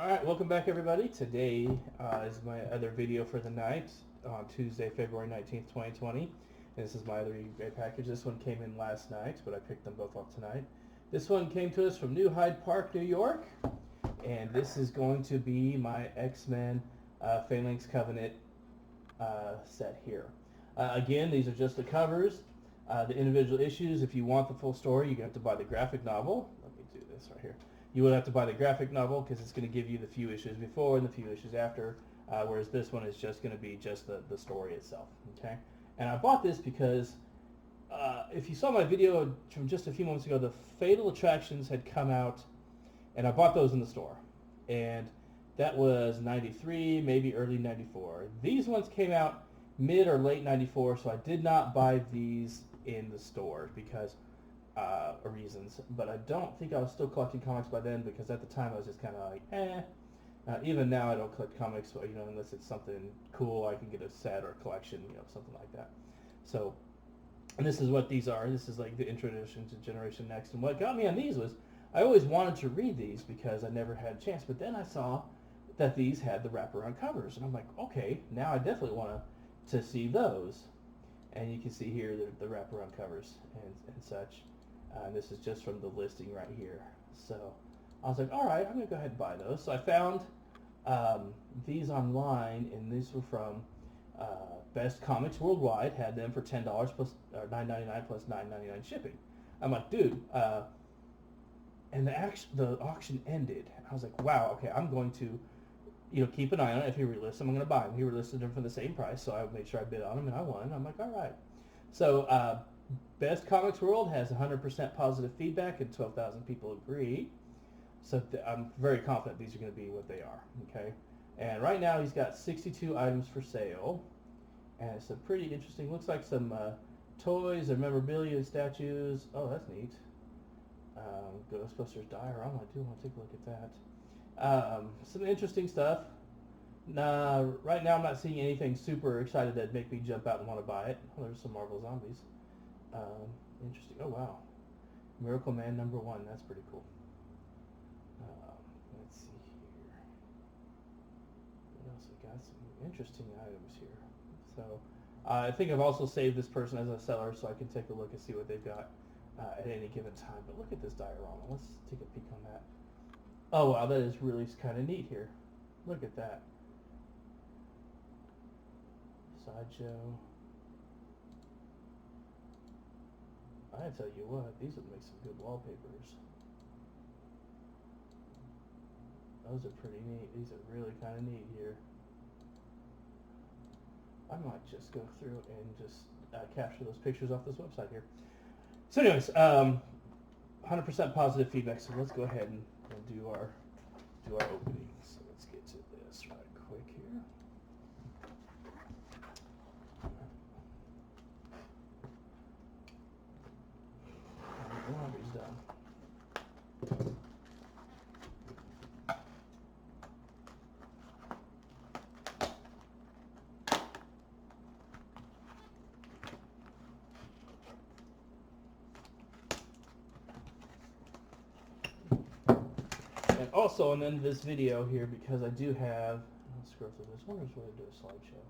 Alright, welcome back everybody. Today is my other video for the night on Tuesday, February 19th, 2020. And this is my other eBay package. This one came in last night, but I picked them both up tonight. This one came to us from New Hyde Park, New York. And this is going to be my X-Men Phalanx Covenant set here. Again, these are just the covers. The individual issues, if you want the full story, you have to buy the graphic novel. Let me do this right here. You would have to buy the graphic novel because it's going to give you the few issues before and the few issues after, whereas this one is just going to be just the story itself. Okay, and I bought this because if you saw my video from just a few moments ago, the Fatal Attractions had come out, and I bought those in the store, and that was 93, maybe early 94. These ones came out mid or late 94, so I did not buy these in the store because reasons, but I don't think I was still collecting comics by then because at the time I was just kind of like, eh. Even now I don't collect comics, unless it's something cool, I can get a set or a collection, something like that. So, and this is what these are. This is like the introduction to Generation Next, and what got me on these was I always wanted to read these because I never had a chance, but then I saw that these had the wraparound covers, and I'm like, okay, now I definitely want to see those. And you can see here the wraparound covers and such. This is just from the listing right here. So I was like, all right, I'm going to go ahead and buy those. So I found these online, and these were from Best Comics Worldwide. Had them for $10 plus $9.99 plus $9.99 shipping. I'm like, dude. And the auction ended. I was like, wow, okay, I'm going to keep an eye on it. If he relists them, I'm going to buy them. He relisted them for the same price, so I made sure I bid on them, and I won. I'm like, all right. So Best Comics World has 100% positive feedback, and 12,000 people agree. So I'm very confident these are going to be what they are. Okay, and right now he's got 62 items for sale, and it's a pretty interesting. Looks like some toys or memorabilia and statues. Oh, that's neat. Ghostbusters diorama. I do want to take a look at that. Some interesting stuff. Right now I'm not seeing anything super excited that make me jump out and want to buy it. Oh, there's some Marvel Zombies. Interesting. Oh, wow. Miracle Man #1. That's pretty cool. Let's see here. What else? I got some interesting items here. So I think I've also saved this person as a seller so I can take a look and see what they've got at any given time. But look at this diorama. Let's take a peek on that. Oh, wow. That is really kind of neat here. Look at that. Sideshow. I tell you what, these would make some good wallpapers. Those are pretty neat. These are really kind of neat here. I might just go through and just capture those pictures off this website here. So anyways, 100% positive feedback, so let's go ahead and do our opening. So let's get to this right quick here. The laundry's done. And also, and then this video here, because I do have, let's scroll through this. I wonder if we're going to do a slideshow.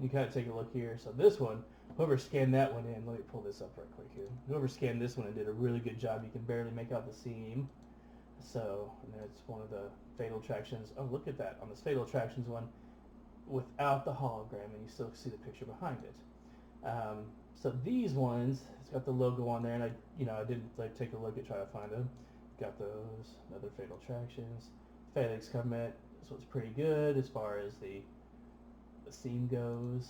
You kind of take a look here. So this one, whoever scanned that one in, let me pull this up right quick here. Whoever scanned this one and did a really good job. You can barely make out the seam. So, and that's one of the Fatal Attractions. Oh, look at that. On this Fatal Attractions one, without the hologram, and you still see the picture behind it. So these ones, it's got the logo on there, and I did take a look at try to find them. Got those, another Fatal Attractions, Phalanx Covenant. So it's pretty good as far as the seam goes.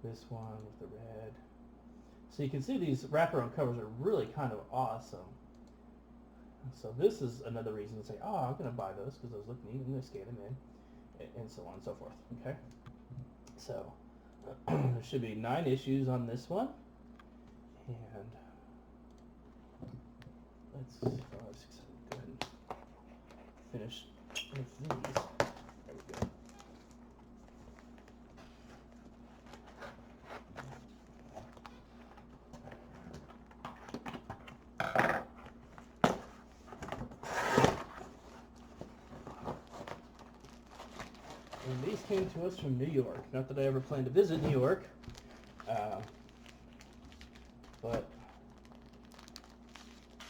This one with the red. So you can see these wraparound covers are really kind of awesome. So this is another reason to say, oh, I'm going to buy those because those look neat. I'm going to scan them in, and so on and so forth. Okay. So there should be 9 issues on this one, and let's go ahead and finish with these. There we go. came to us from New York. Not that I ever planned to visit New York, but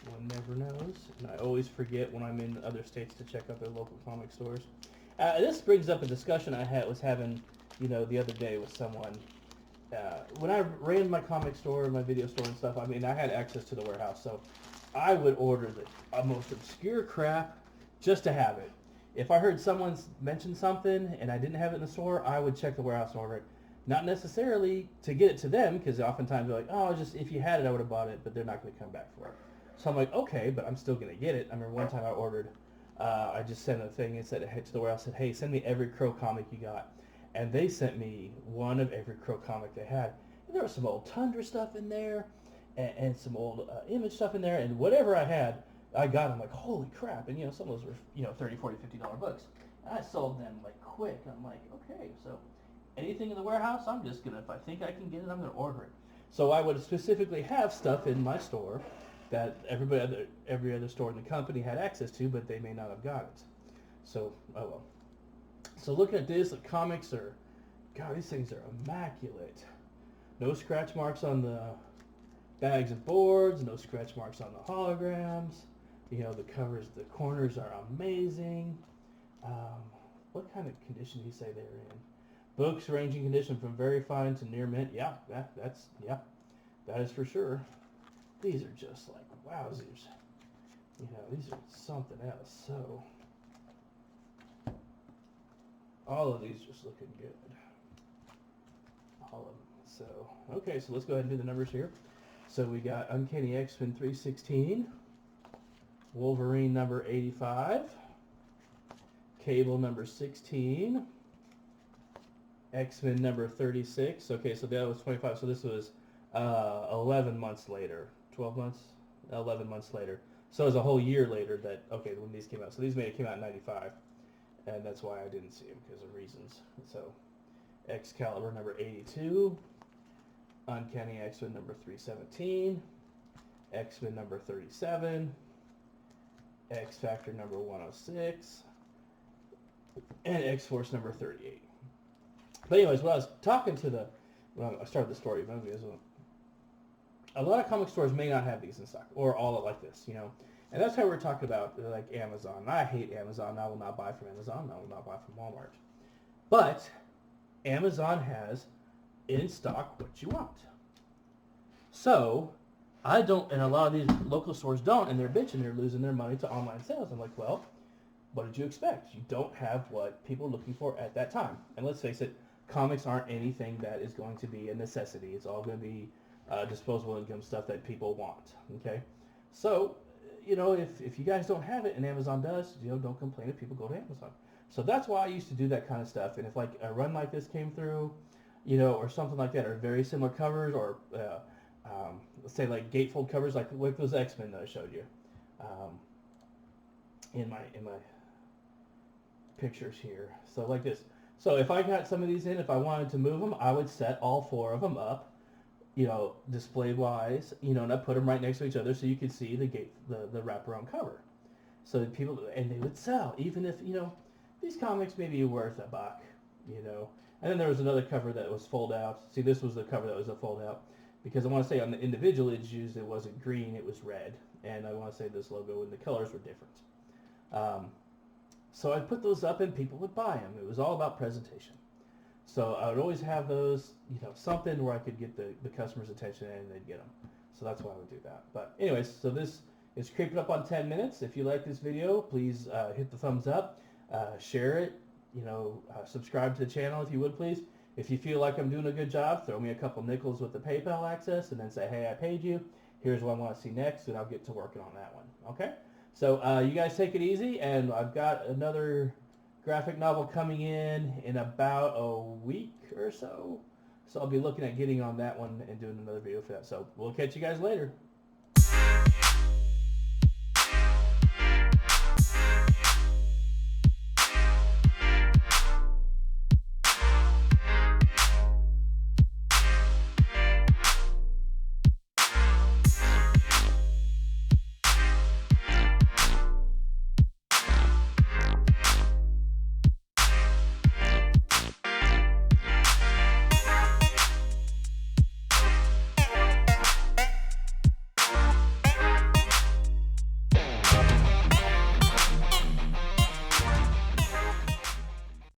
one never knows. And I always forget when I'm in other states to check out their local comic stores. This brings up a discussion I was having, the other day with someone. When I ran my comic store, my video store and stuff, I mean, I had access to the warehouse, so I would order the most obscure crap just to have it. If I heard someone mention something and I didn't have it in the store, I would check the warehouse and order it. Not necessarily to get it to them, because oftentimes they're like, oh, just if you had it, I would have bought it, but they're not going to come back for it. So I'm like, okay, but I'm still going to get it. I remember one time I ordered, I just sent a thing and said to the warehouse, said, hey, send me every Crow comic you got. And they sent me one of every Crow comic they had. And there was some old Tundra stuff in there, and some old Image stuff in there, and whatever I had, I got. I'm like, holy crap! And some of those were $30, $40, $50 books. And I sold them like quick. I'm like, okay, so anything in the warehouse, I'm just gonna, if I think I can get it, I'm gonna order it. So I would specifically have stuff in my store that every other store in the company had access to, but they may not have got it. So, oh well. So look at this, the comics are, God, these things are immaculate. No scratch marks on the bags and boards, no scratch marks on the holograms. The covers, the corners are amazing. What kind of condition do you say they're in? Books ranging condition from very fine to near mint. Yeah, that is for sure. These are just like wowzers. These are something else. So all of these just looking good. All of them. So, okay, so let's go ahead and do the numbers here. So we got Uncanny X-Men 316, Wolverine number 85, Cable number 16, X-Men number 36. Okay, so that was 25. So this was 11 months later. 12 months? 11 months later. So it was a whole year later when these came out. So these came out in 95. And that's why I didn't see them, because of reasons. So, Excalibur number 82, Uncanny X-Men number 317, X-Men number 37, X-Factor number 106, and X-Force number 38. But anyways, when I was talking to when I started the story, a lot of comic stores may not have these in stock, or all like this, And that's how we're talking about, like, Amazon. I hate Amazon. I will not buy from Amazon. I will not buy from Walmart. But Amazon has in stock what you want. So I don't, and a lot of these local stores don't, and they're bitching. They're losing their money to online sales. I'm like, well, what did you expect? You don't have what people are looking for at that time. And let's face it, comics aren't anything that is going to be a necessity. It's all going to be disposable income stuff that people want. Okay? So, if you guys don't have it and Amazon does, don't complain if people go to Amazon. So that's why I used to do that kind of stuff. And if like a run like this came through, or something like that, or very similar covers, or let's say like gatefold covers, like those X-Men that I showed you in my pictures here. So like this. So if I got some of these in, if I wanted to move them, I would set all four of them up, display wise, and I put them right next to each other so you could see the wraparound cover. So that people, and they would sell, even if, these comics may be worth $1, And then there was another cover that was fold out. See, this was the cover that was a fold out, because I want to say on the individual issues it wasn't green, it was red. And I want to say this logo and the colors were different. So I put those up and people would buy them. It was all about presentation. So I would always have those, something where I could get the customer's attention and they'd get them. So that's why I would do that. But anyways, so this is creeping up on 10 minutes. If you like this video, please hit the thumbs up, share it, subscribe to the channel if you would, please. If you feel like I'm doing a good job, throw me a couple nickels with the PayPal access and then say, hey, I paid you. Here's what I want to see next, and I'll get to working on that one. Okay? So you guys take it easy, and I've got another graphic novel coming in about a week or so. So I'll be looking at getting on that one and doing another video for that. So we'll catch you guys later.